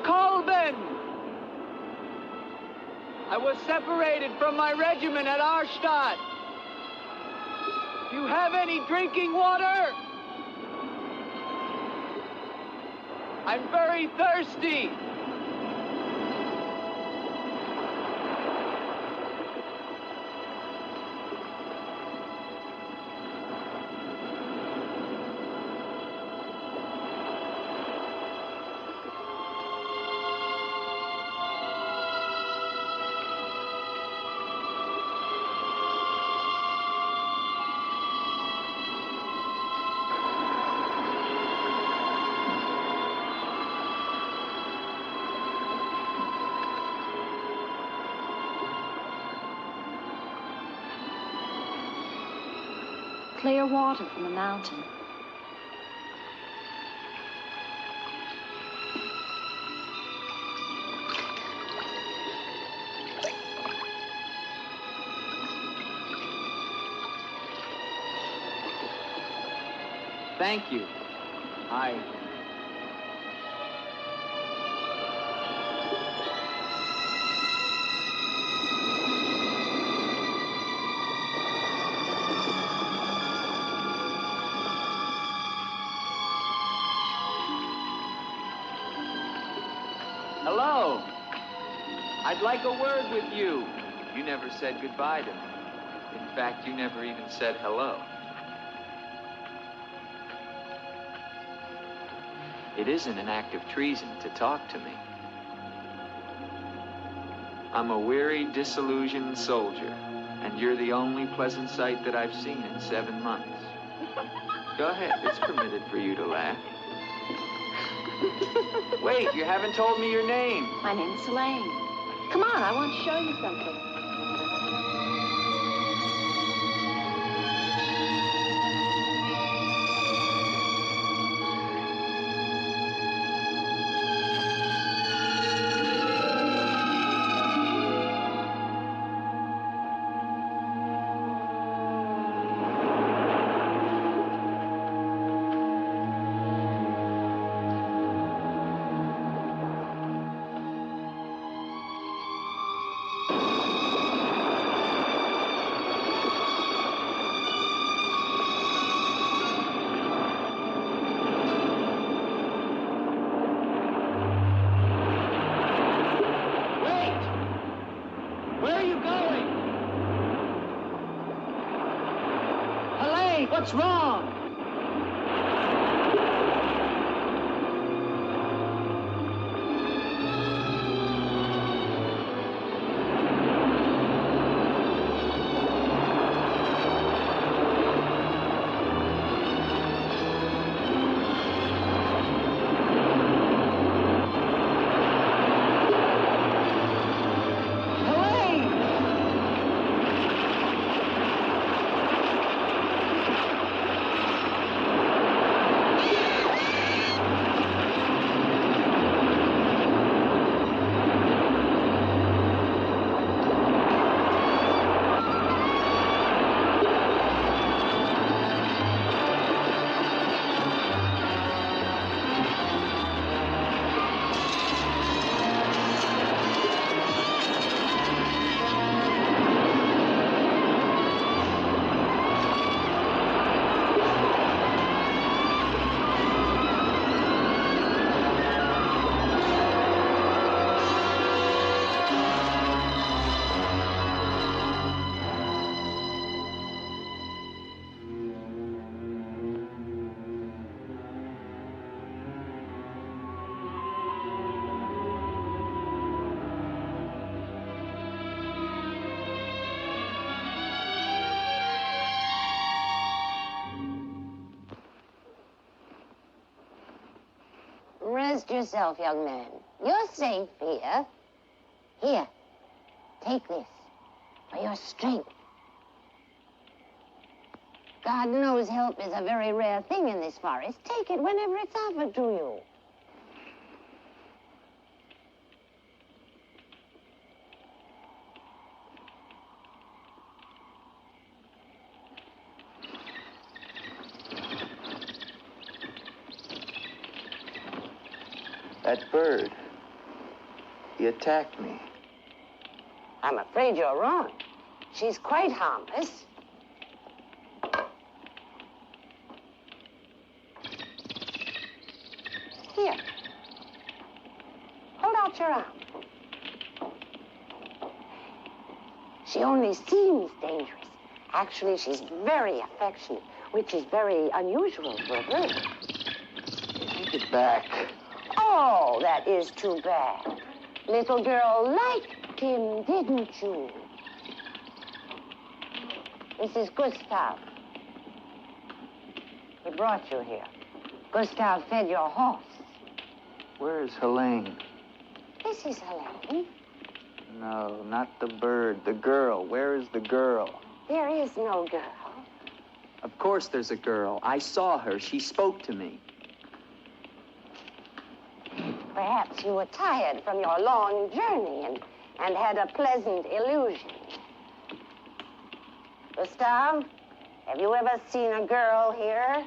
Kolben! I was separated from my regiment at Arstadt. Do you have any drinking water? I'm very thirsty. Clear water from the mountain. Thank you. Hello. I'd like a word with you. You never said goodbye to me. In fact, you never even said hello. It isn't an act of treason to talk to me. I'm a weary, disillusioned soldier, and you're the only pleasant sight that I've seen in 7 months. Go ahead, it's permitted for you to laugh. Wait, you haven't told me your name. My name's Helene. Come on, I want to show you something. What's wrong? Rest yourself, young man. You're safe here. Here, take this for your strength. God knows help is a very rare thing in this forest. Take it whenever it's offered to you. That bird, He attacked me. I'm afraid you're wrong. She's quite harmless. Here. Hold out your arm. She only seems dangerous. Actually, she's very affectionate, which is very unusual for a girl. Take it back. Oh, that is too bad. Little girl liked him, didn't you? This is Gustav. He brought you here. Gustav fed your horse. Where is Helene? This is Helene. No, not the bird. The girl. Where is the girl? There is no girl. Of course there's a girl. I saw her. She spoke to me. Perhaps you were tired from your long journey and had a pleasant illusion. Gustav, have you ever seen a girl here?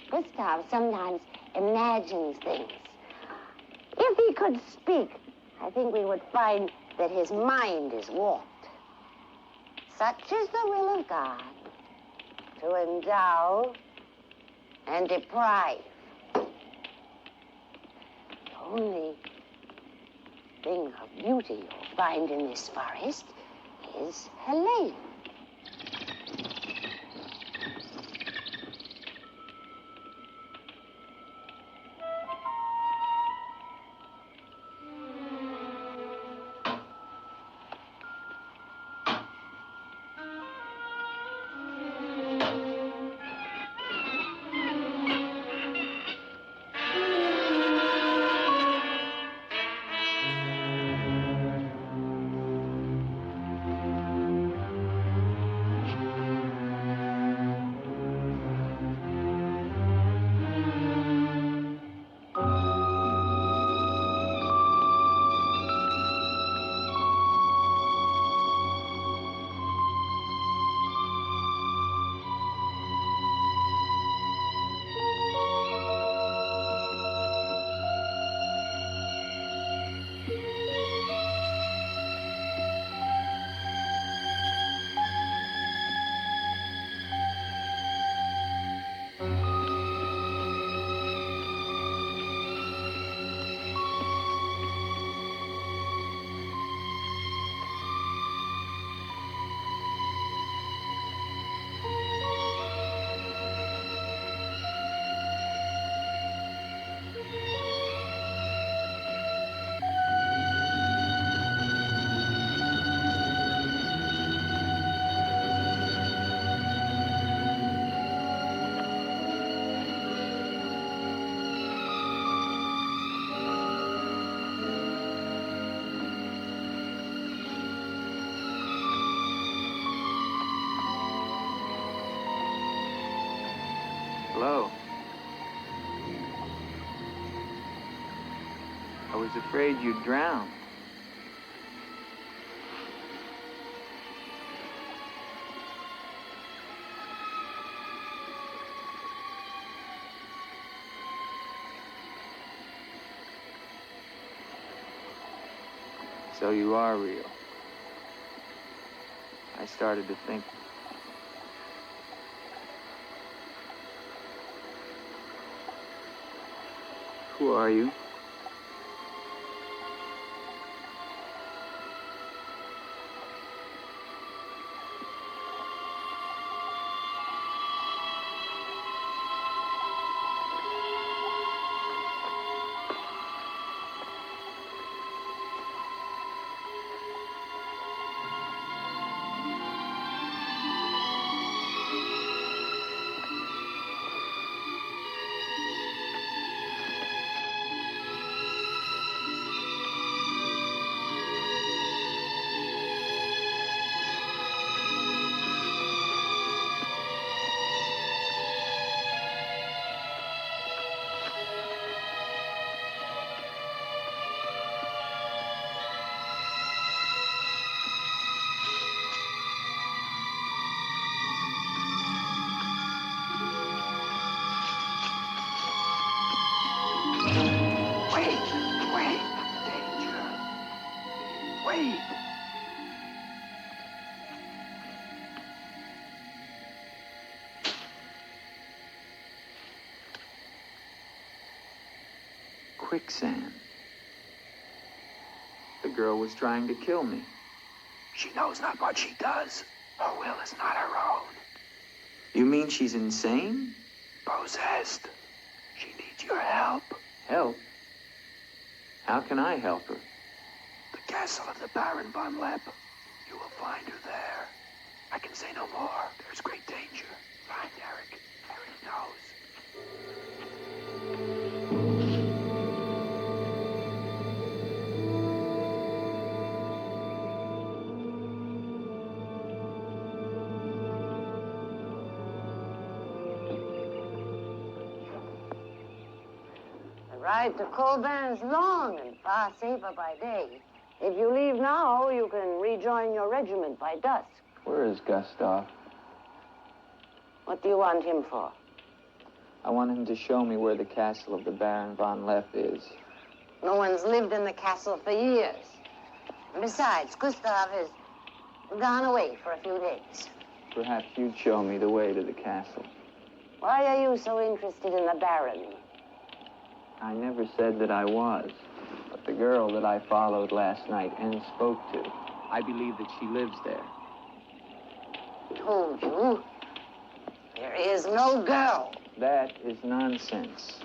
Gustav sometimes imagines things. If he could speak, I think we would find that his mind is warped. Such is the will of God, to endow and deprive. The only thing of beauty you'll find in this forest is Helene. Hello. I was afraid you'd drown. So you are real. I started to think. Who are you? quicksand. The girl was trying to kill me. She knows not what she does. Her will is not her own. You mean she's insane? Possessed. She needs your help. Help? How can I help her? The castle of the Baron von Leepe. You will find her there. I can say no more. There's great danger. Find Eric. Eric knows. The ride to Colbin is long and far safer by day. If you leave now, you can rejoin your regiment by dusk. Where is Gustav? What do you want him for? I want him to show me where the castle of the Baron von Leepe is. No one's lived in the castle for years. And besides, Gustav has gone away for a few days. Perhaps you'd show me the way to the castle. Why are you so interested in the Baron? I never said that I was. But the girl that I followed last night and spoke to, I believe that she lives there. Told you. There is no girl. That is nonsense.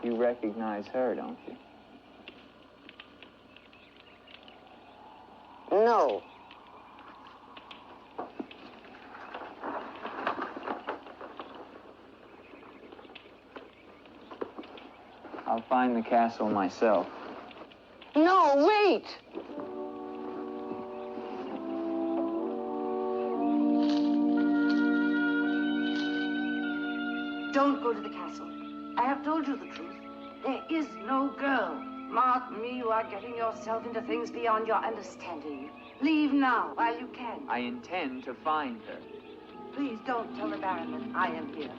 You recognize her, don't you? No. I'll find the castle myself. No, wait! Don't go to the castle. I have told you the truth. There is no girl. Mark me, you are getting yourself into things beyond your understanding. Leave now, while you can. I intend to find her. Please don't tell the Baron that I am here.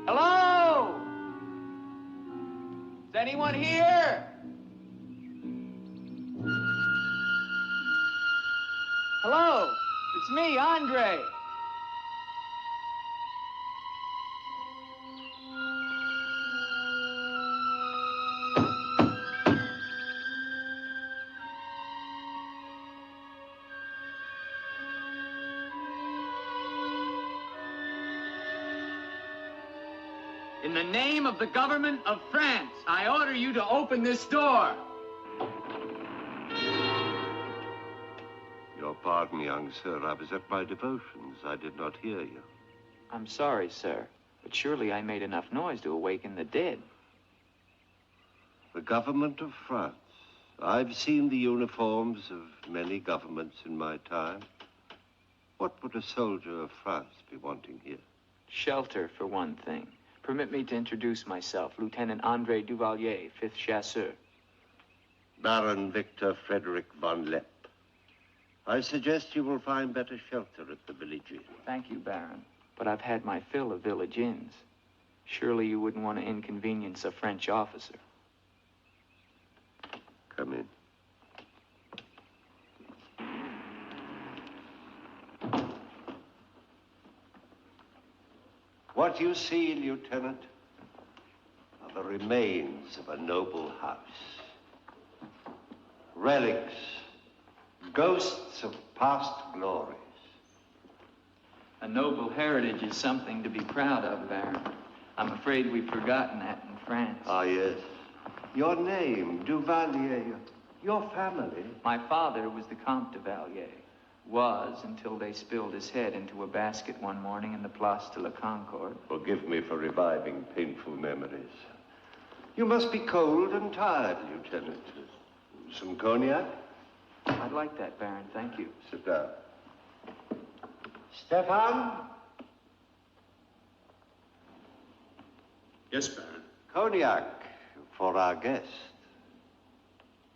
Hello? Is anyone here? Hello? It's me, Andre. In the name of the government of France, I order you to open this door. Your pardon, young sir. I was at my devotions. I did not hear you. I'm sorry, sir, but surely I made enough noise to awaken the dead. The government of France. I've seen the uniforms of many governments in my time. What would a soldier of France be wanting here? Shelter, for one thing. Permit me to introduce myself, Lieutenant Andre Duvalier, 5th Chasseur. Baron Victor Frederick von Leepe. I suggest you will find better shelter at the village inn. Thank you, Baron. But I've had my fill of village inns. Surely you wouldn't want to inconvenience a French officer. Come in. What you see, Lieutenant, are the remains of a noble house. Relics, ghosts of past glories. A noble heritage is something to be proud of, Baron. I'm afraid we've forgotten that in France. Ah, yes. Your name, Duvalier, your family. My father was the Comte de Valier. Was until they spilled his head into a basket one morning in the Place de la Concorde. Forgive me for reviving painful memories. You must be cold and tired, Lieutenant. Some cognac? I'd like that, Baron. Thank you. Sit down. Stefan? Yes, Baron. Cognac for our guest.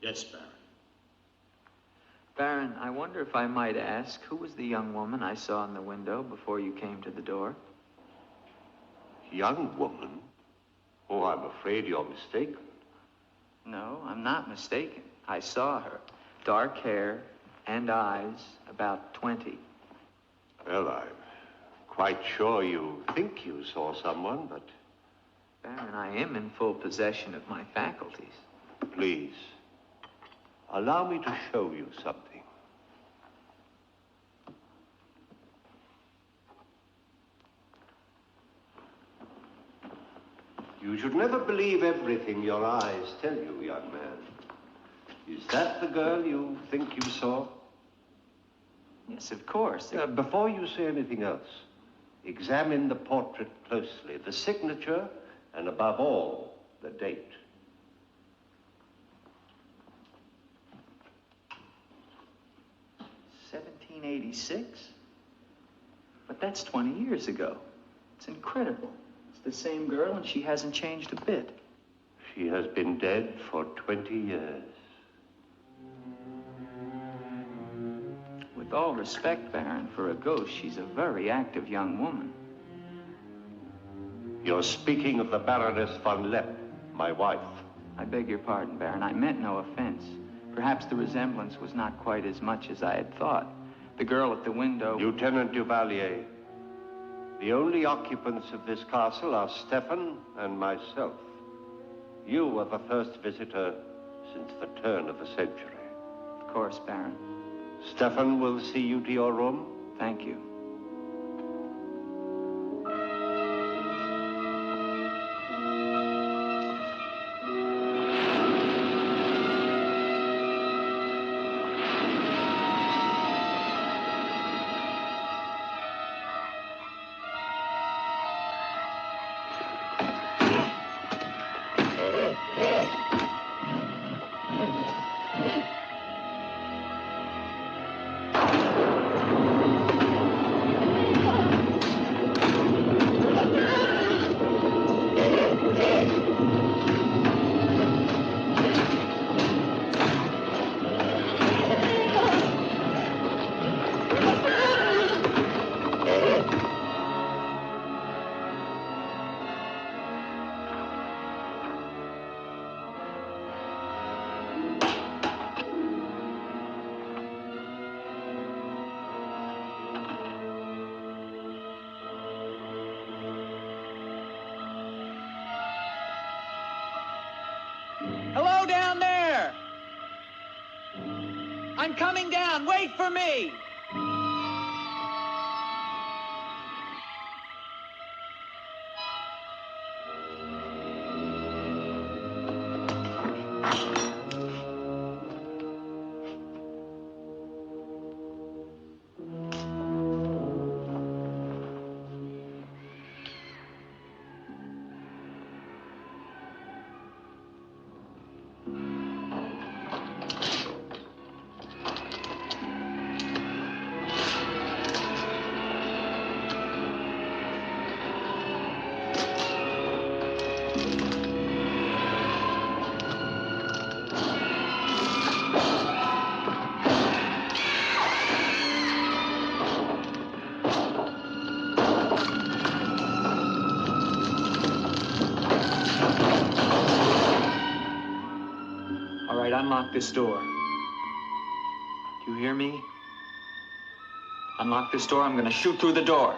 Yes, Baron. Baron, I wonder if I might ask, who was the young woman I saw in the window before you came to the door? Young woman? Oh, I'm afraid you're mistaken. No, I'm not mistaken. I saw her. Dark hair and eyes, about 20. Well, I'm quite sure you think you saw someone, but... Baron, I am in full possession of my faculties. Please, allow me to show you something. You should never believe everything your eyes tell you, young man. Is that the girl you think you saw? Yes, of course. Before you say anything else, examine the portrait closely, the signature, and above all, the date. $1786? But that's 20 years ago. It's incredible. It's the same girl, and she hasn't changed a bit. She has been dead for 20 years. With all respect, Baron, for a ghost, she's a very active young woman. You're speaking of the Baroness von Leepe, my wife. I beg your pardon, Baron. I meant no offense. Perhaps the resemblance was not quite as much as I had thought. The girl at the window... Lieutenant Duvalier, the only occupants of this castle are Stefan and myself. You are the first visitor since the turn of the century. Of course, Baron. Stefan will see you to your room. Thank you. Hello down there! I'm coming down. Wait for me! unlock this door. Do you hear me? Unlock this door, I'm gonna shoot through the door.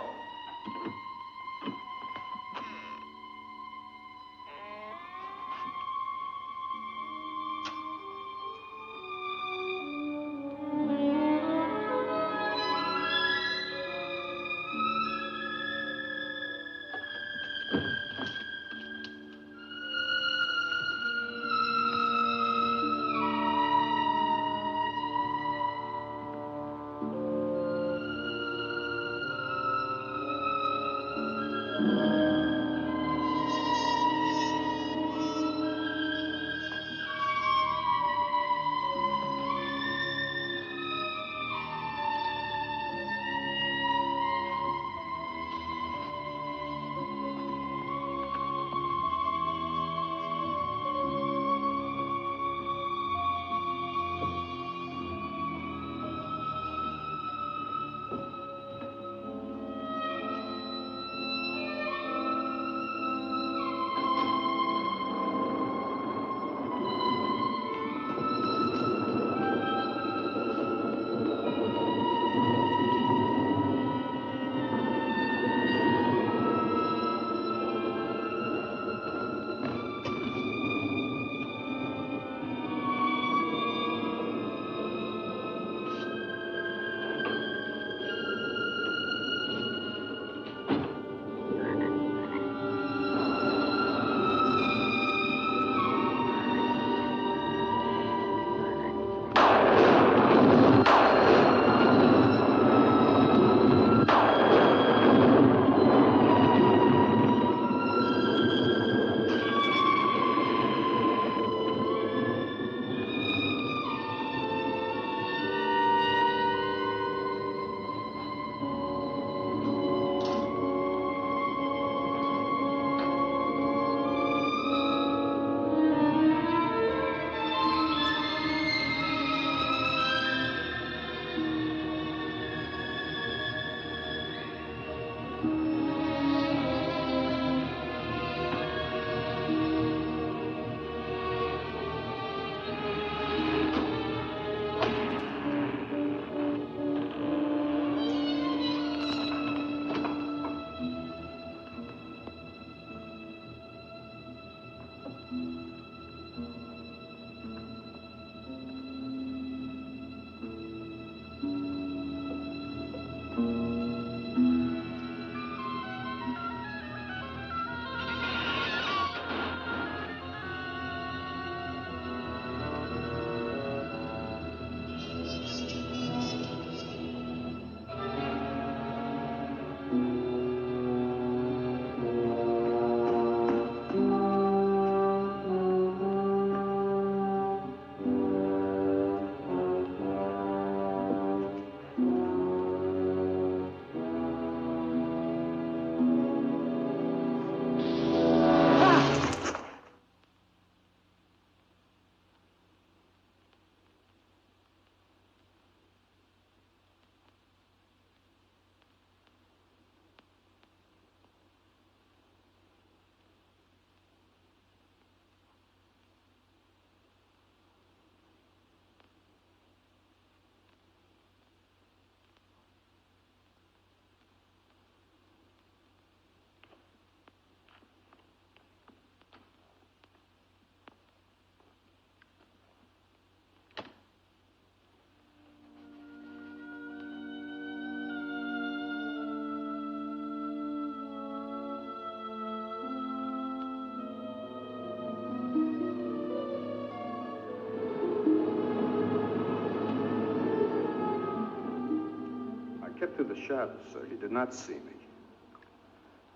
Kept through the shadows, sir. He did not see me.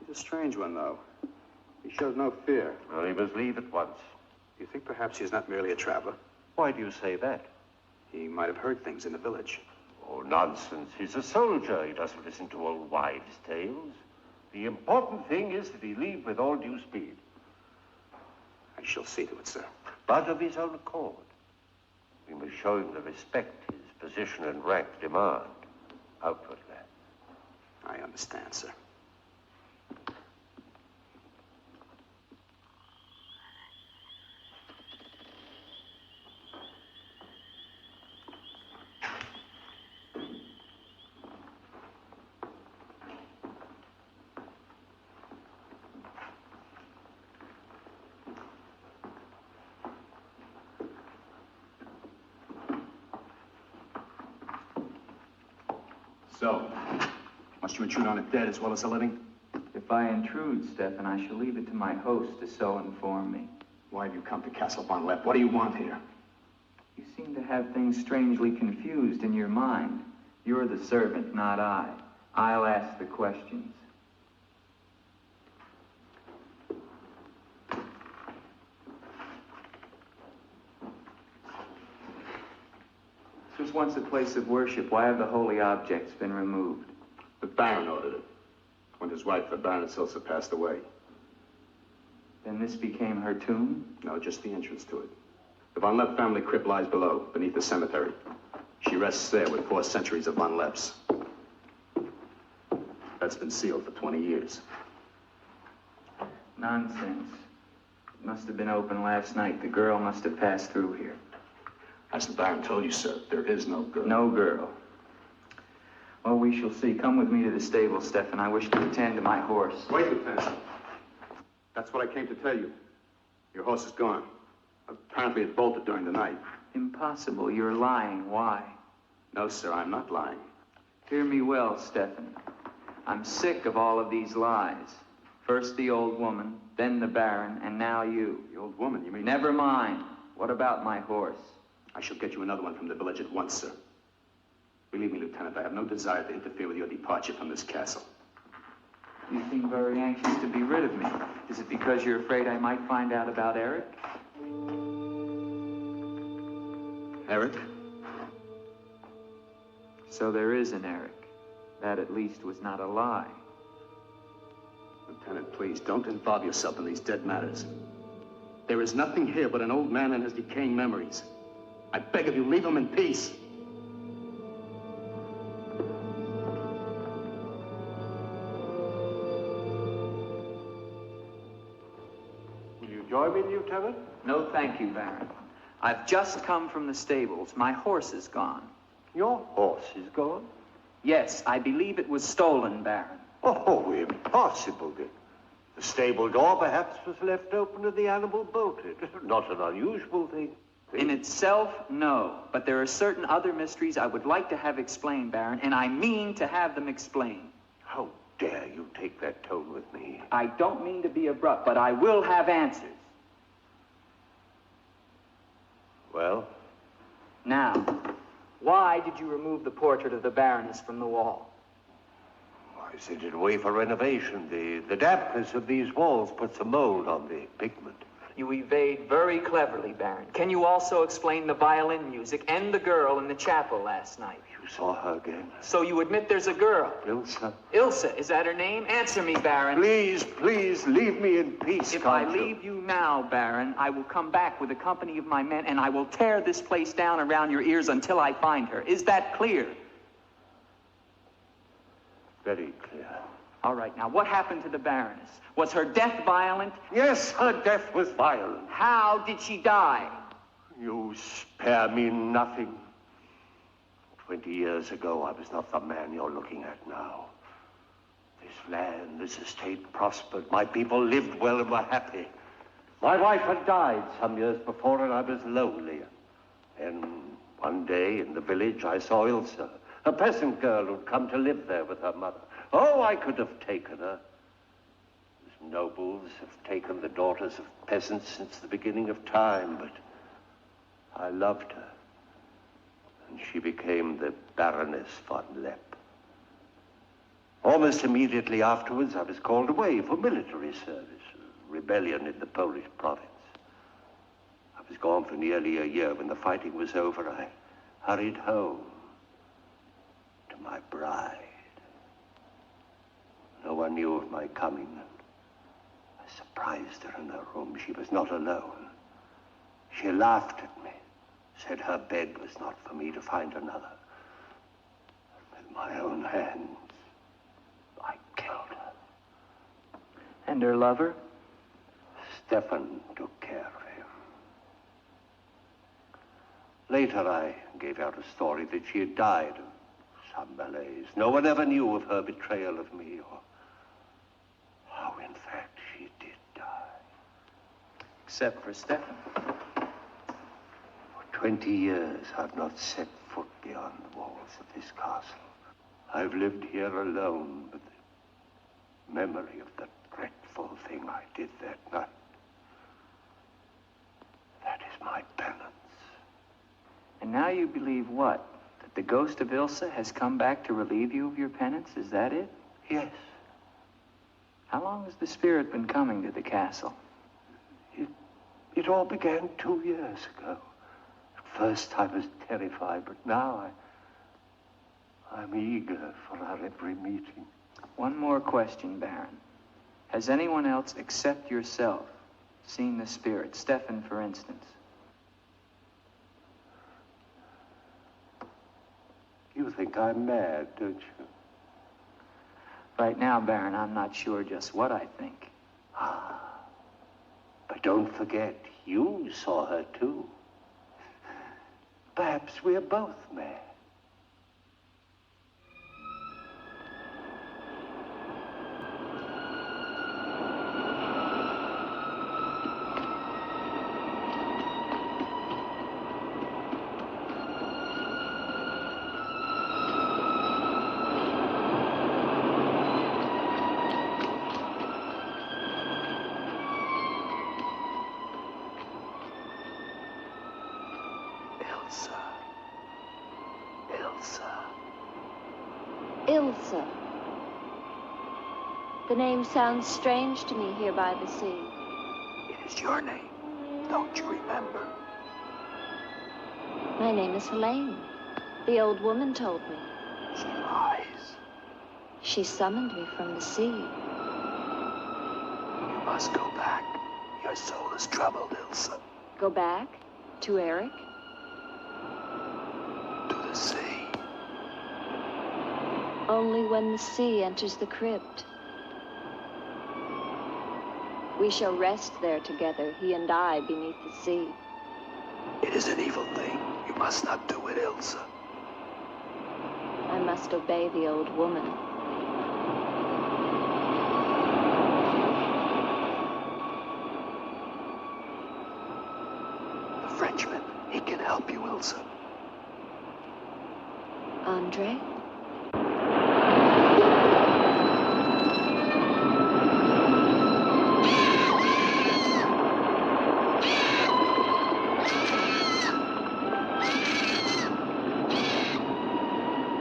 He's a strange one, though. He showed no fear. Well, he must leave at once. Do you think perhaps he's not merely a traveler? Why do you say that? He might have heard things in the village. Oh, nonsense. He's a soldier. He doesn't listen to old wives' tales. The important thing is that he leave with all due speed. I shall see to it, sir. But of his own accord. We must show him the respect his position and rank demand. Outwardly. I understand, sir. So, must you intrude on a dead as well as a living? If I intrude, Stefan, I shall leave it to my host to so inform me. Why have you come to Castle von Leepe? What do you want here? You seem to have things strangely confused in your mind. You're the servant, not I. I'll ask the questions. This was once a place of worship. Why have the holy objects been removed? The Baron ordered it. When his wife, the Baroness Ilsa, passed away. Then this became her tomb? No, just the entrance to it. The von Leepe family crypt lies below, beneath the cemetery. She rests there with 4 centuries of von Leepe's. That's been sealed for 20 years. Nonsense. It must have been open last night. The girl must have passed through here. As the Baron told you, sir, there is no girl. No girl. Well, we shall see. Come with me to the stable, Stefan. I wish to attend to my horse. Wait, Lieutenant. That's what I came to tell you. Your horse is gone. Apparently it bolted during the night. Impossible. You're lying. Why? No, sir, I'm not lying. Hear me well, Stefan. I'm sick of all of these lies. First the old woman, then the Baron, and now you. The old woman, you mean? Never mind. What about my horse? I shall get you another one from the village at once, sir. Believe me, Lieutenant, I have no desire to interfere with your departure from this castle. You seem very anxious to be rid of me. Is it because you're afraid I might find out about Eric? Eric? So there is an Eric. That at least was not a lie. Lieutenant, please, don't involve yourself in these dead matters. There is nothing here but an old man and his decaying memories. I beg of you, leave him in peace. Will you join me, Lieutenant? No, thank you, Baron. I've just come from the stables. My horse is gone. Your horse is gone? Yes, I believe it was stolen, Baron. Oh, impossible. The stable door perhaps was left open and the animal bolted. Not an unusual thing. In itself, no. But there are certain other mysteries I would like to have explained, Baron, and I mean to have them explained. How dare you take that tone with me? I don't mean to be abrupt, but I will have answers. Well? Now, why did you remove the portrait of the Baroness from the wall? I sent it away for renovation. The dampness of these walls puts a mold on the pigment. You evade very cleverly, Baron. Can you also explain the violin music and the girl in the chapel last night? You saw her again? So you admit there's a girl? Ilsa. Ilsa, is that her name? Answer me, Baron. Please, please, leave me in peace, If I leave you now, Baron, I will come back with a company of my men, and I will tear this place down around your ears until I find her. Is that clear? Very clear. All right, now, what happened to the Baroness? Was her death violent? Yes, her death was violent. How did she die? You spare me nothing. 20 years ago, I was not the man you're looking at now. This land, this estate prospered. My people lived well and were happy. My wife had died some years before, and I was lonely. And one day in the village, I saw Ilsa, a peasant girl who'd come to live there with her mother. Oh, I could have taken her. As nobles have taken the daughters of peasants since the beginning of time, but I loved her. And she became the Baroness von Leepe. Almost immediately afterwards, I was called away for military service, a rebellion in the Polish province. I was gone for nearly a year. When the fighting was over, I hurried home to my bride. No one knew of my coming. I surprised her in her room. She was not alone. She laughed at me, said her bed was not for me to find another. With my own hands, I killed her. And her lover? Stefan took care of him. Later, I gave out a story that she had died of some malaise. No one ever knew of her betrayal of me, or how, in fact, she did die. Except for Stefan. For 20 years, I've not set foot beyond the walls of this castle. I've lived here alone with the memory of the dreadful thing I did that night. That is my penance. And now you believe what? That the ghost of Ilsa has come back to relieve you of your penance? Is that it? Yes. How long has the spirit been coming to the castle? It all began 2 years ago. At first I was terrified, but now I'm eager for our every meeting. One more question, Baron. Has anyone else except yourself seen the spirit? Stefan, for instance. You think I'm mad, don't you? Right now, Baron, I'm not sure just what I think. But don't forget, you saw her too. Perhaps we're both mad. Ilsa. The name sounds strange to me here by the sea. It is your name. Don't you remember? My name is Helene. The old woman told me. She lies. She summoned me from the sea. You must go back. Your soul is troubled, Ilsa. Go back? To Eric? To the sea. Only when the sea enters the crypt. We shall rest there together, he and I, beneath the sea. It is an evil thing. You must not do it, Ilsa. I must obey the old woman. The Frenchman, he can help you, Ilsa. Andre?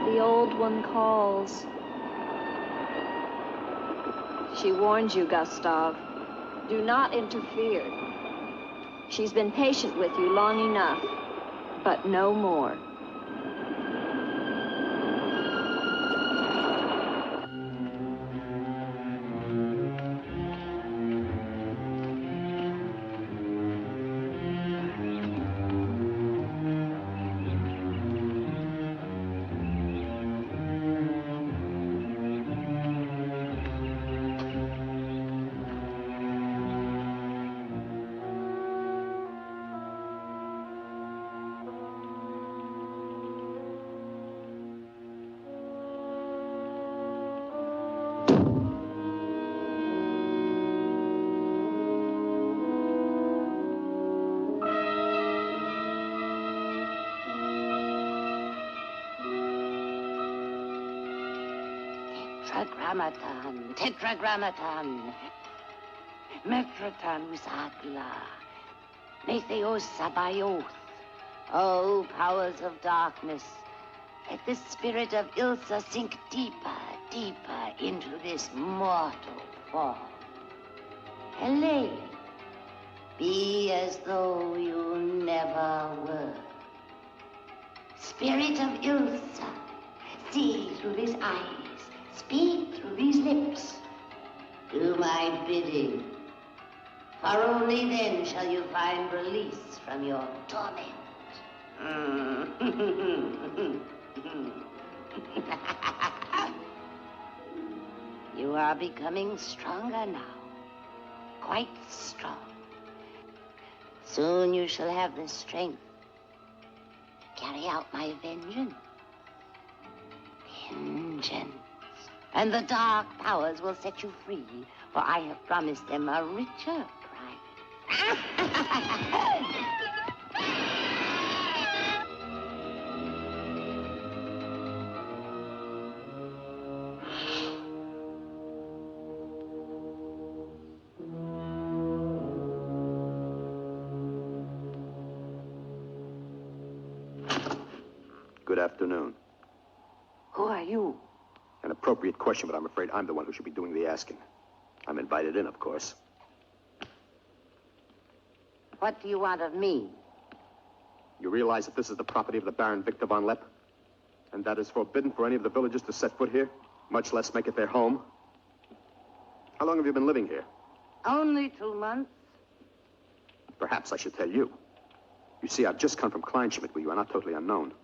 The old one calls. She warns you, Gustav. Do not interfere. She's been patient with you long enough, but no more. Tetragrammaton, tetragrammaton. Metroton usagla. Metheos sabayoth. O powers of darkness, let the spirit of Ilsa sink deeper, deeper into this mortal form. Helene, be as though you never were. Spirit of Ilsa, see through these eyes. Speak through these lips. Do my bidding. For only then shall you find release from your torment. You are becoming stronger now. Quite strong. Soon you shall have the strength to carry out my vengeance. Vengeance. And the dark powers will set you free, for I have promised them a richer prize. Good afternoon. Who are you? An appropriate question, but I'm afraid I'm the one who should be doing the asking. I'm invited in, of course. What do you want of me? You realize that this is the property of the Baron Victor von Leepe? And that is forbidden for any of the villagers to set foot here, much less make it their home? How long have you been living here? Only 2 months. Perhaps I should tell you. You see, I've just come from Kleinschmidt, where you are not totally unknown.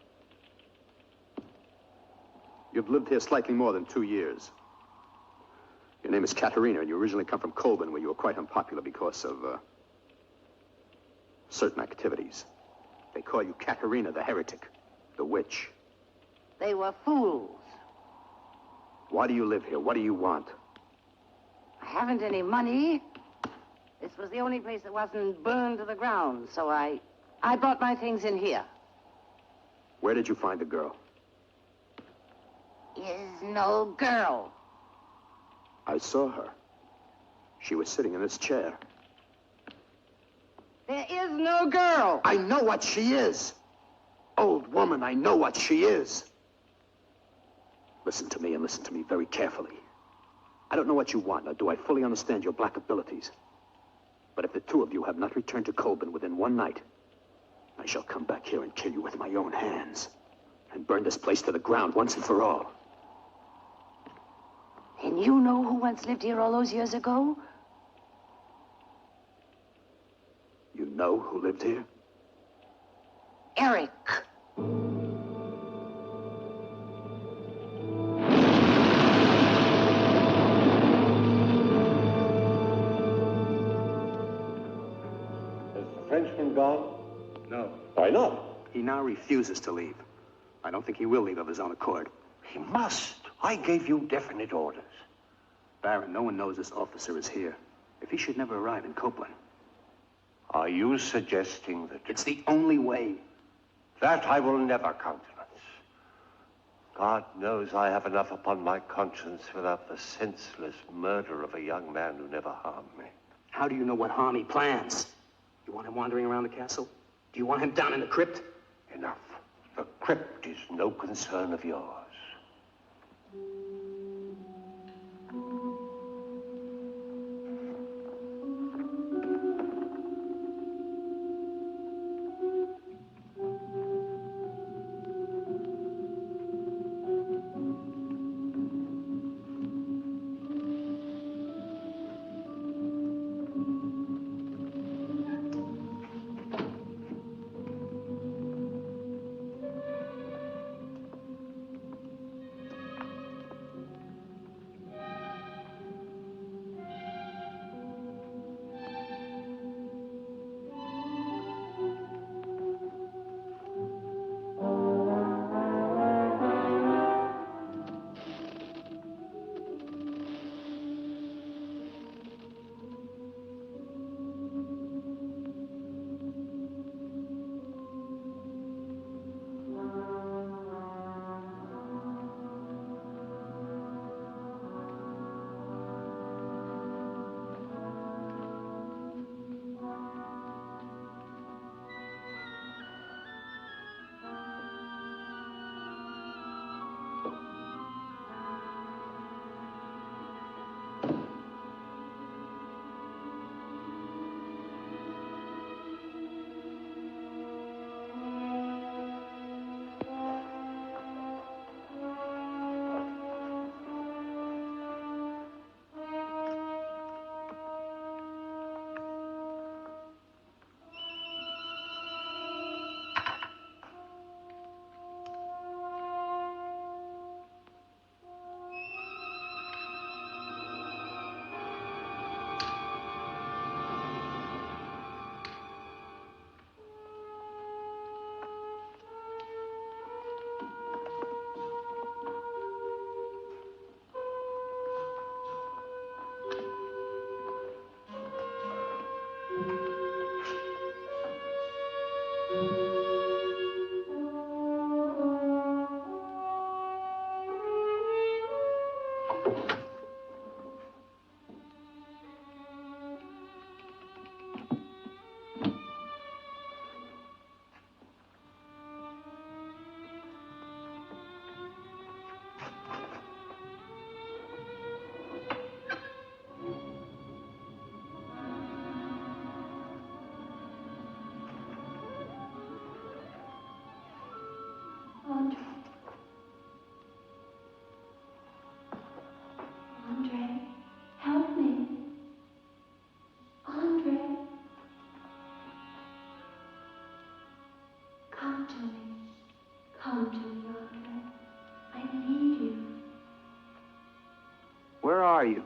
You've lived here slightly more than 2 years. Your name is Katerina, and you originally come from Kolben, where you were quite unpopular because of, certain activities. They call you Katerina the heretic, the witch. They were fools. Why do you live here? What do you want? I haven't any money. This was the only place that wasn't burned to the ground, so I brought my things in here. Where did you find the girl? Is no girl. I saw her. She was sitting in this chair. There is no girl. I know what she is. Old woman, I know what she is. Listen to me, and listen to me very carefully. I don't know what you want, nor do I fully understand your black abilities. But if the two of you have not returned to Kolben within one night, I shall come back here and kill you with my own hands. And burn this place to the ground once and for all. And you know who once lived here all those years ago? You know who lived here? Eric. Has the Frenchman gone? No. Why not? He now refuses to leave. I don't think he will leave of his own accord. He must. I gave you definite orders. Baron, no one knows this officer is here. If he should never arrive in Copeland. Are you suggesting that... It's the only way. That I will never countenance. God knows I have enough upon my conscience without the senseless murder of a young man who never harmed me. How do you know what harm he plans? You want him wandering around the castle? Do you want him down in the crypt? Enough. The crypt is no concern of yours. Talk to me. Come to me, Andre. I need you. Where are you?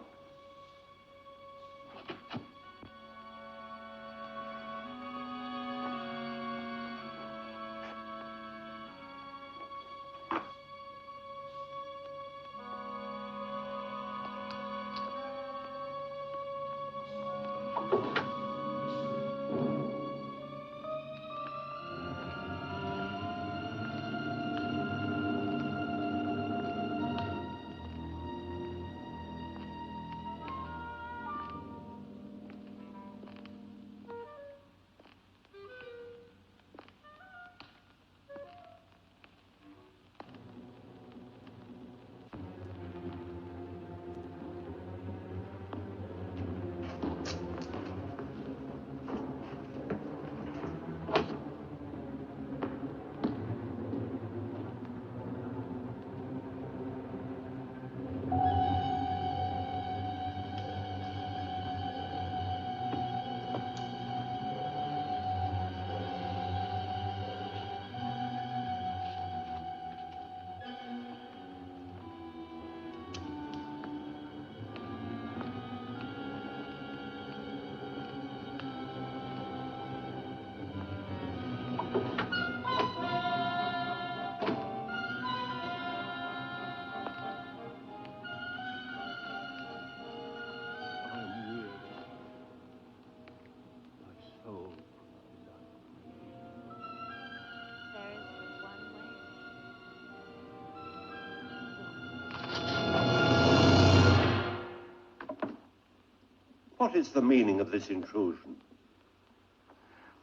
What is the meaning of this intrusion?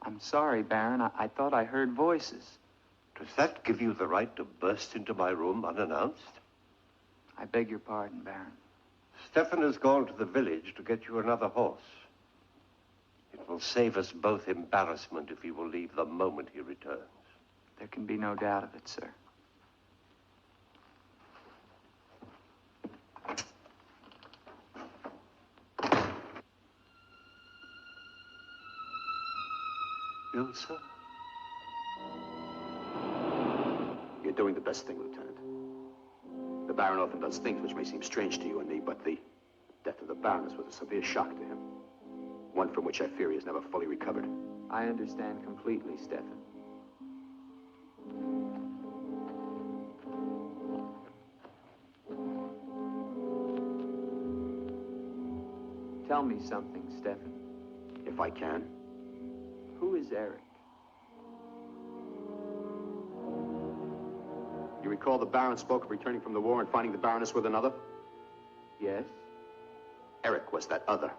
I'm sorry, Baron. I thought I heard voices. Does that give you the right to burst into my room unannounced? I beg your pardon, Baron. Stefan has gone to the village to get you another horse. It will save us both embarrassment if he will leave the moment he returns. There can be no doubt of it, sir. Ilsa? You're doing the best thing, Lieutenant. The Baron often does things which may seem strange to you and me, but the death of the Baroness was a severe shock to him. One from which I fear he has never fully recovered. I understand completely, Stefan. Tell me something, Stefan. If I can. Who is Eric? You recall the Baron spoke of returning from the war and finding the Baroness with another? Yes? Eric was that other.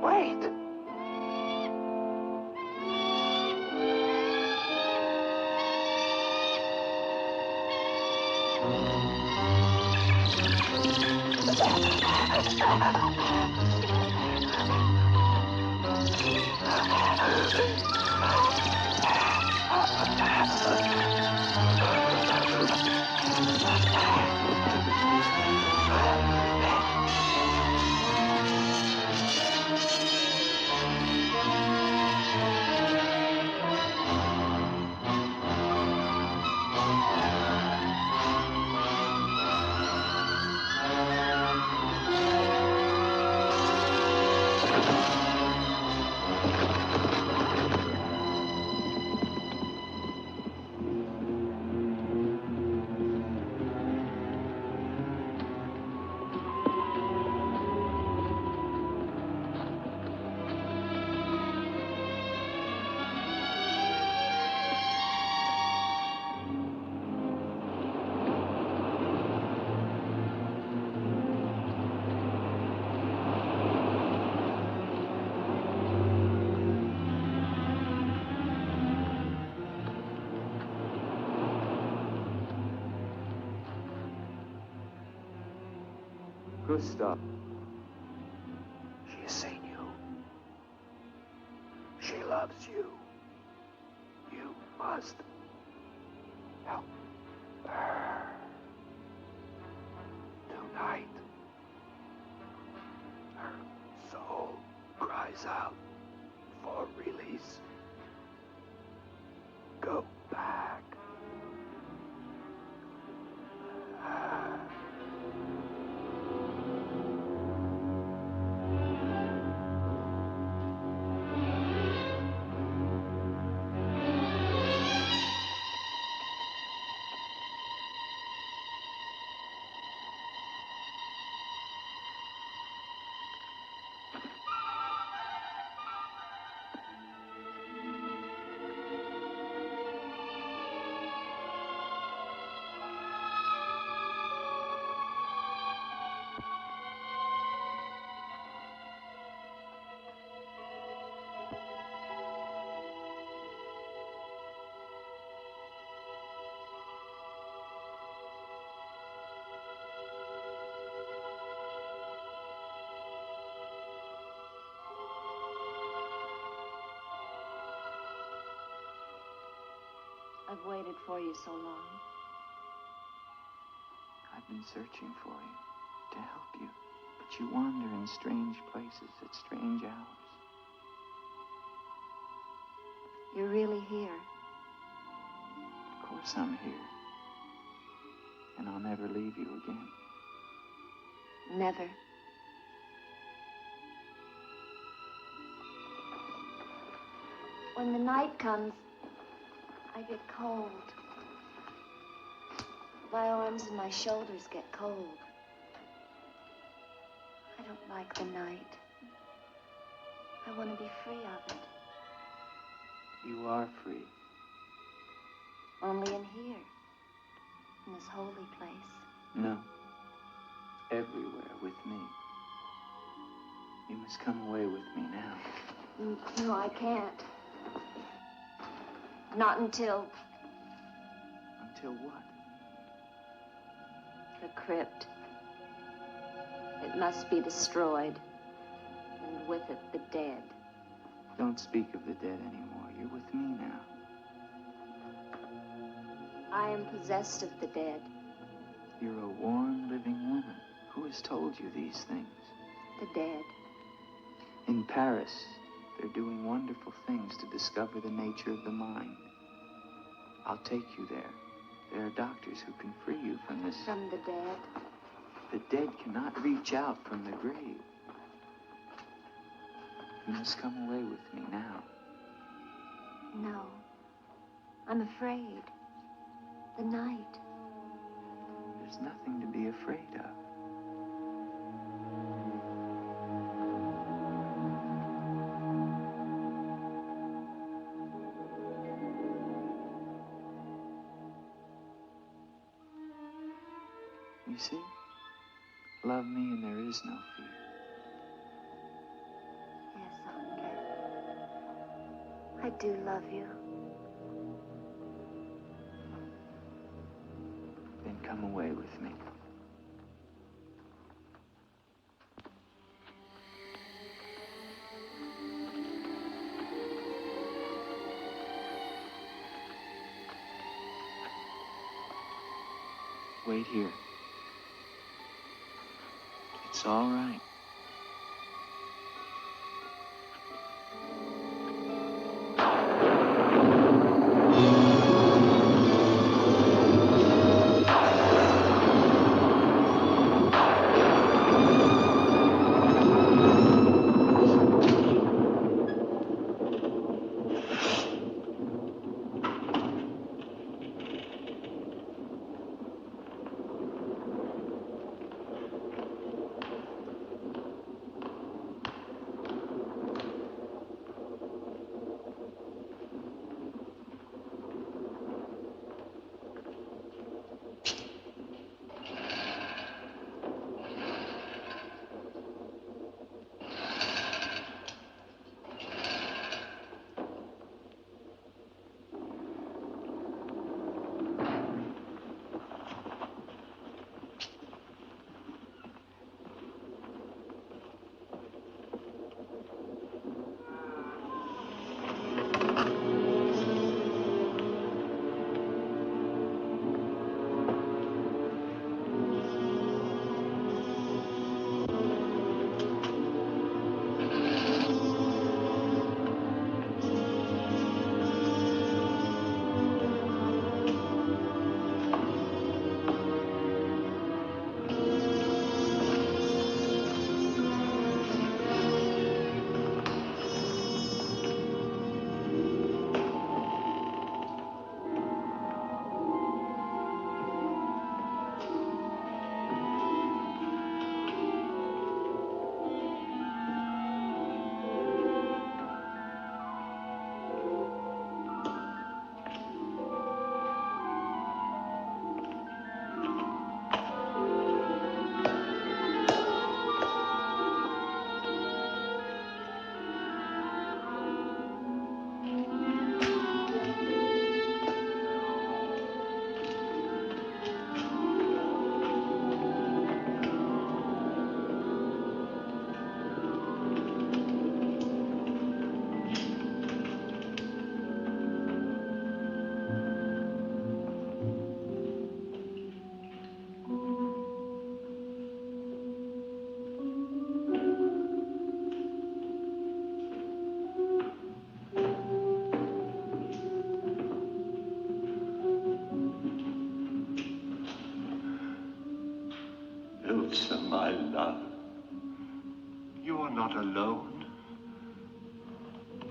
Wait. Gustav. She has seen you. She loves you. You must help her. Tonight, her soul cries out for release. Go back. I've waited for you so long. I've been searching for you, to help you. But you wander in strange places at strange hours. You're really here. Of course I'm here. And I'll never leave you again. Never. When the night comes, I get cold. My arms and my shoulders get cold. I don't like the night. I want to be free of it. You are free. Only in here, in this holy place. No. Everywhere with me. You must come away with me now. No, I can't. Not until... Until what? The crypt. It must be destroyed. And with it, the dead. Don't speak of the dead anymore. You're with me now. I am possessed of the dead. You're a warm, living woman. Who has told you these things? The dead. In Paris, they're doing wonderful things to discover the nature of the mind. I'll take you there. There are doctors who can free you from this. From the dead? The dead cannot reach out from the grave. You must come away with me now. No. I'm afraid. The night. There's nothing to be afraid of. You see? Love me and there is no fear. Yes, Andre. I do love you. Then come away with me. Wait here. It's all right. Ilsa, my love, you are not alone.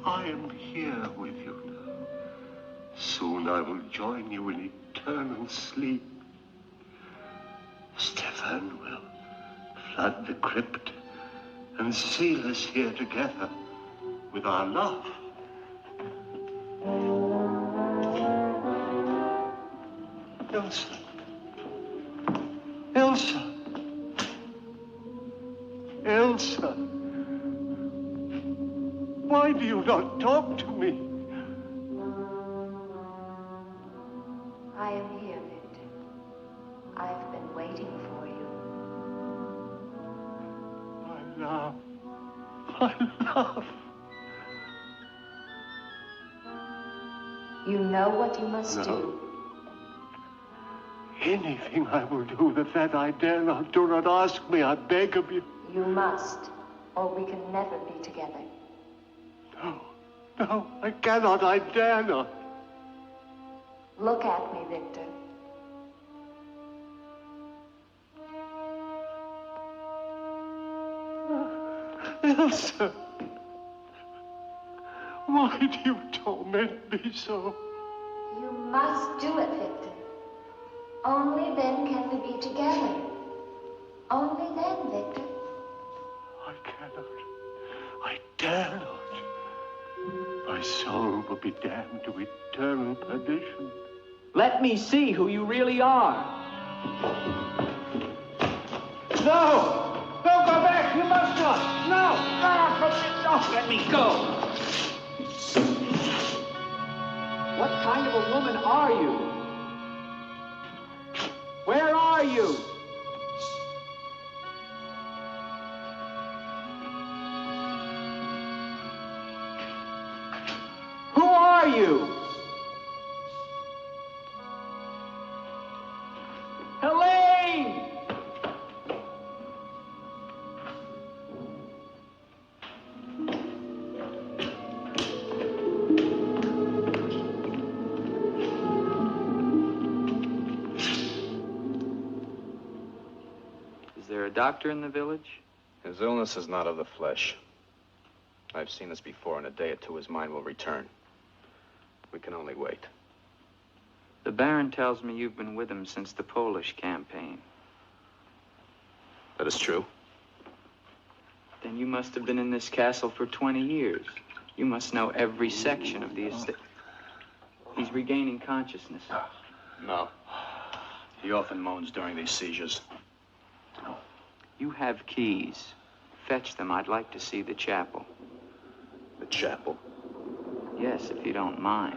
I am here with you now. Soon I will join you in eternal sleep. Stefan will flood the crypt and seal us here together with our love. Ilsa. Ilsa. Ilsa. Why do you not talk to me? I am here, Victor. I've been waiting for you. My love. My love. You know what you must do. Anything I will do that I dare not. Do not ask me, I beg of you. You must, or we can never be together. No, I cannot, I dare not. Look at me, Victor. Ilsa, why do you torment me so? You must do it, Victor. Only then can we be together. Only then, Victor. I cannot. I dare not. My soul will be damned to eternal perdition. Let me see who you really are. No! Don't go back! You must not! No! No! Let me go! What kind of a woman are you? Where are you? Who are you? Helene! Is there a doctor in the village? His illness is not of the flesh. I've seen this before. In a day or two, his mind will return. We can only wait. The Baron tells me you've been with him since the Polish campaign. That is true. Then you must have been in this castle for 20 years. You must know every section of the estate. He's regaining consciousness. No. He often moans during these seizures. You have keys. Fetch them. I'd like to see the chapel. The chapel? Yes, if you don't mind.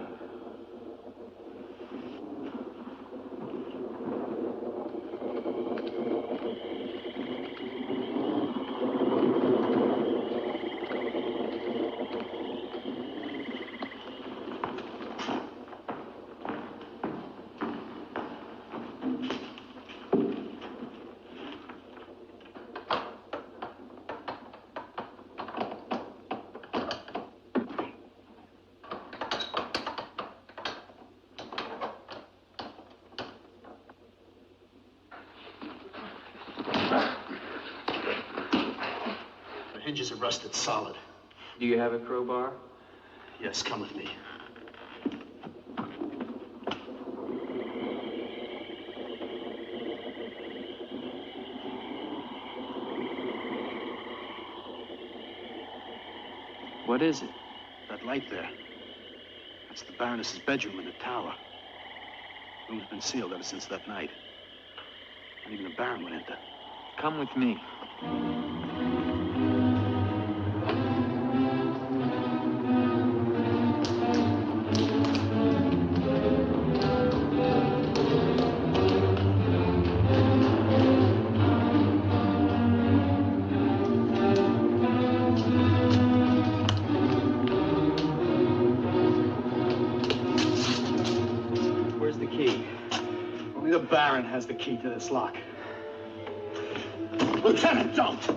Hinges are rusted solid. Do you have a crowbar? Yes, come with me. What is it? That light there. That's the Baroness's bedroom in the tower. The room's been sealed ever since that night. And even the Baron went enter. Come with me. Only the Baron has the key to this lock. Lieutenant, don't! If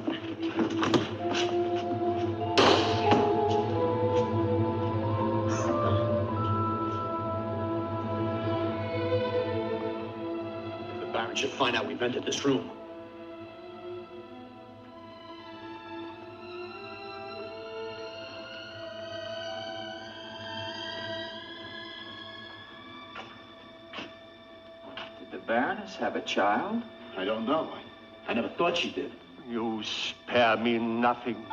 the Baron should find out we've entered this room, Baroness have a child? I don't know. I never thought she did. You spare me nothing.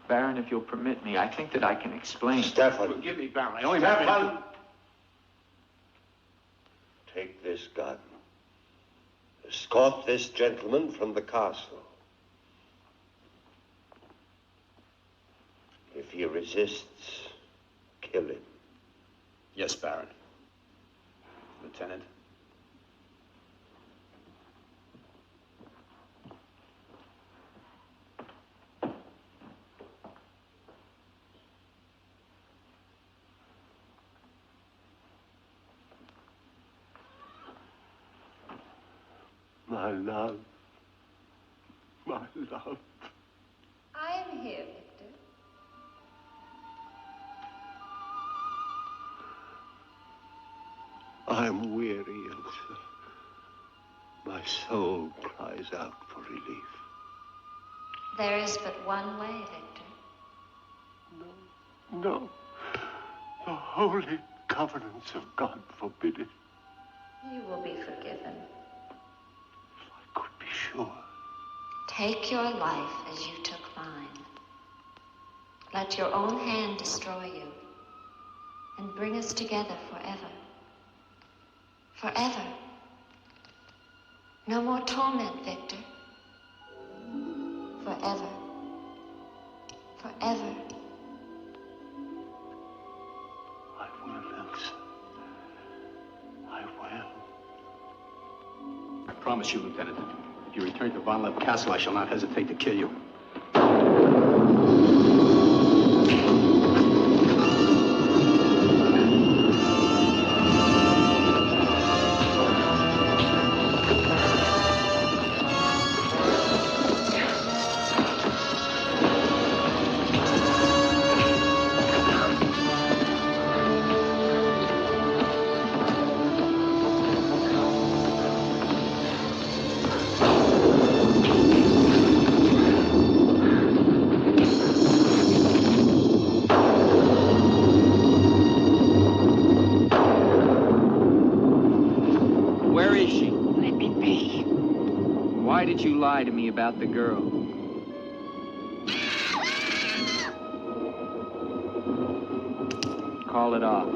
Baron, if you'll permit me, I think that I can explain. Stefan. Forgive me, Baron. I only have Stefan! Take this gun. Escort this gentleman from the castle. If he resists, kill him. Yes, Baron. Lieutenant. My love. My love. I am here, Victor. I'm weary, Elsa. My soul cries out for relief. There is but one way, Victor. No. The holy covenants of God forbid it. You will be forgiven. I could be sure. Take your life as you took mine. Let your own hand destroy you and bring us together forever. Forever. No more torment, Victor. Forever. Forever. I will, Elsa. I will. I promise you, Lieutenant. If you return to Von Leepe Castle, I shall not hesitate to kill you. Why did you lie to me about the girl? Call it off.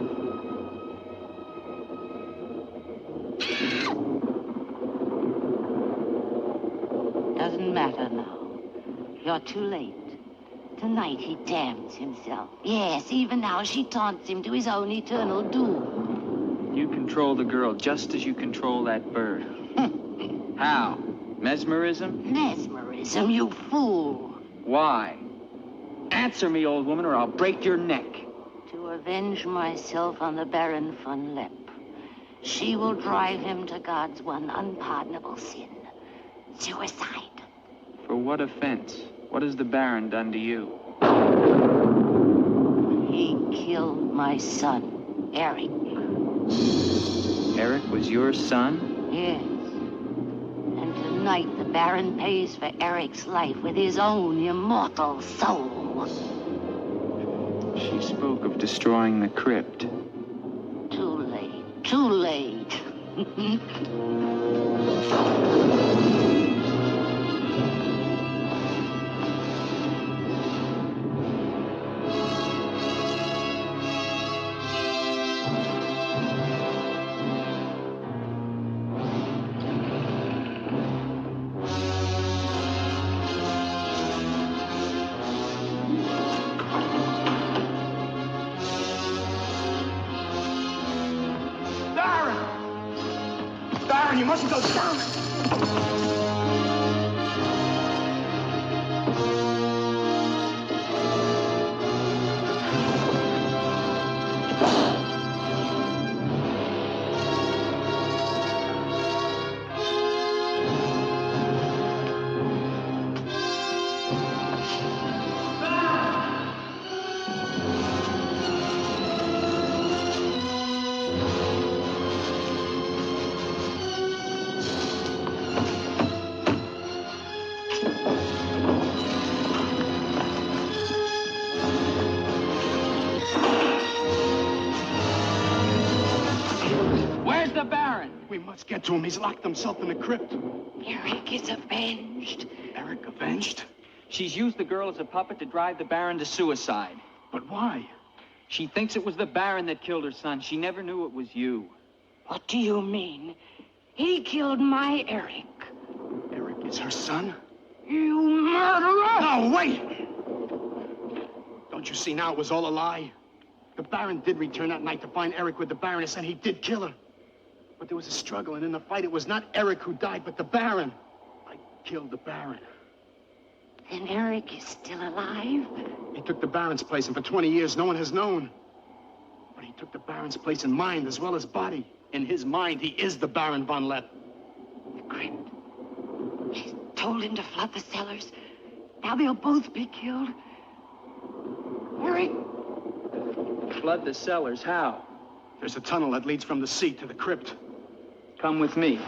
Doesn't matter now. You're too late. Tonight he damns himself. Yes, even now she taunts him to his own eternal doom. You control the girl just as you control that bird. How? Mesmerism? Mesmerism, you fool. Why? Answer me, old woman, or I'll break your neck. To avenge myself on the Baron von Leepe. She will drive him to God's one unpardonable sin. Suicide. For what offense? What has the Baron done to you? He killed my son, Eric. Eric was your son? Yes. And tonight the Baron pays for Eric's life with his own immortal soul. She spoke of destroying the crypt. Too late. Too late. You mustn't go down. Let's get to him. He's locked himself in the crypt. Eric is avenged. Eric avenged? She's used the girl as a puppet to drive the Baron to suicide. But why? She thinks it was the Baron that killed her son. She never knew it was you. What do you mean? He killed my Eric. Eric is her son? You murderer! No, wait! Don't you see now it was all a lie? The Baron did return that night to find Eric with the Baroness, and he did kill her. But there was a struggle, and in the fight, it was not Eric who died, but the Baron. I killed the Baron. Then Eric is still alive? He took the Baron's place, and for 20 years, no one has known. But he took the Baron's place in mind as well as body. In his mind, he is the Baron von Leepe. The crypt. He's told him to flood the cellars. Now they'll both be killed. Eric! Flood the cellars? How? There's a tunnel that leads from the sea to the crypt. Come with me.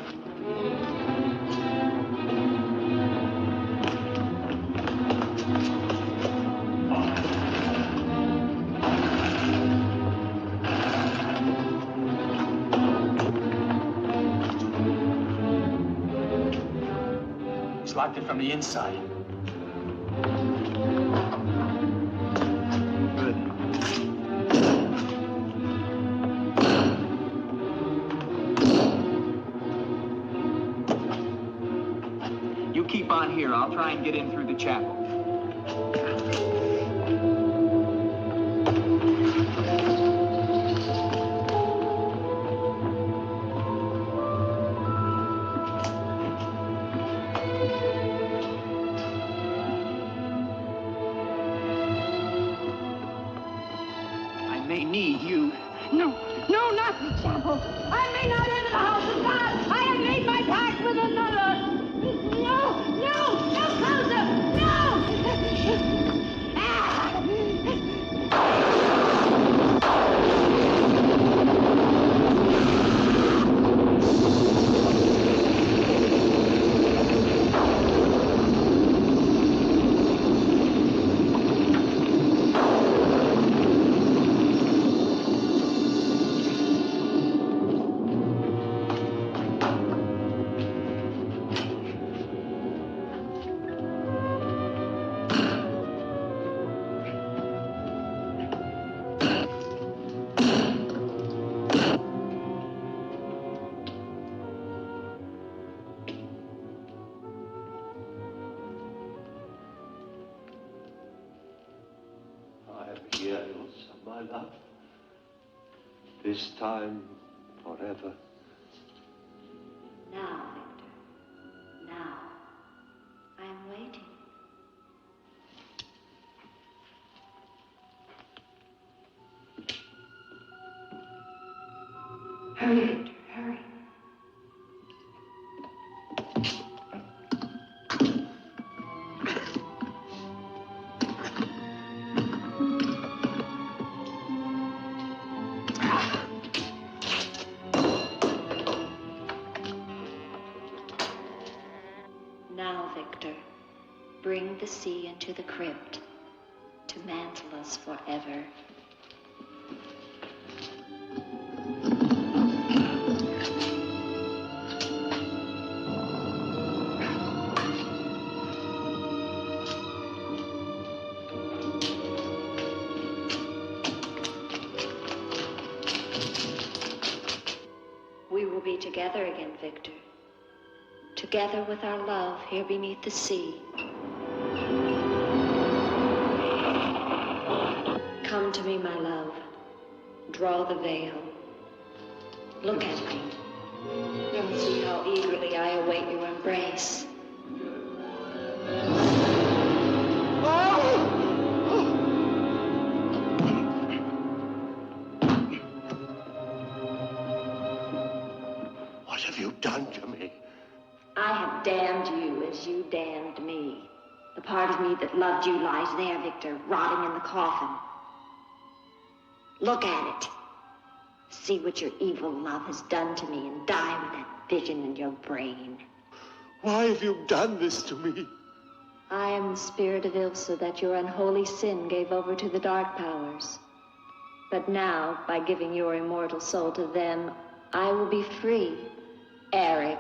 He's locked it from the inside. Good. You keep on here. I'll try and get in through the chapel. No, not the chapel. I may not enter the house of God. I have made my pact with another. No closer. No! Years of my love, this time forever. Now, Victor, now, I'm waiting. Hurry, Victor, hurry. Now, Victor, bring the sea into the crypt to mantle us forever. We will be together again, Victor. Together with our love here beneath the sea. Come to me, my love. Draw the veil. Look at me. And see how eagerly I await your embrace. What have you done to me? I have damned you as you damned me. The part of me that loved you lies there, Victor, rotting in the coffin. Look at it. See what your evil love has done to me and die with that vision in your brain. Why have you done this to me? I am the spirit of Ilsa that your unholy sin gave over to the dark powers. But now, by giving your immortal soul to them, I will be free. Eric.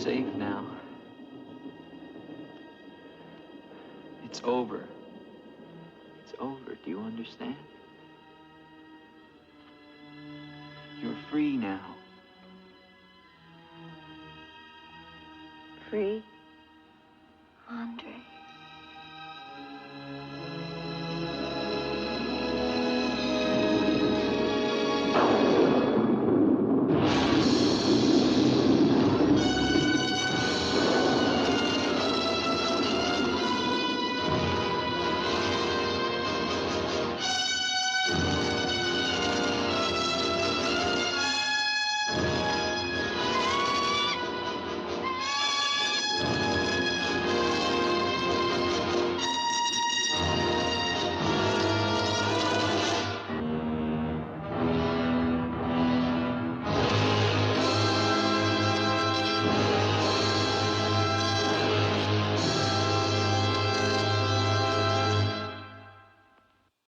Safe now. It's over. It's over. Do you understand? You're free now. Free?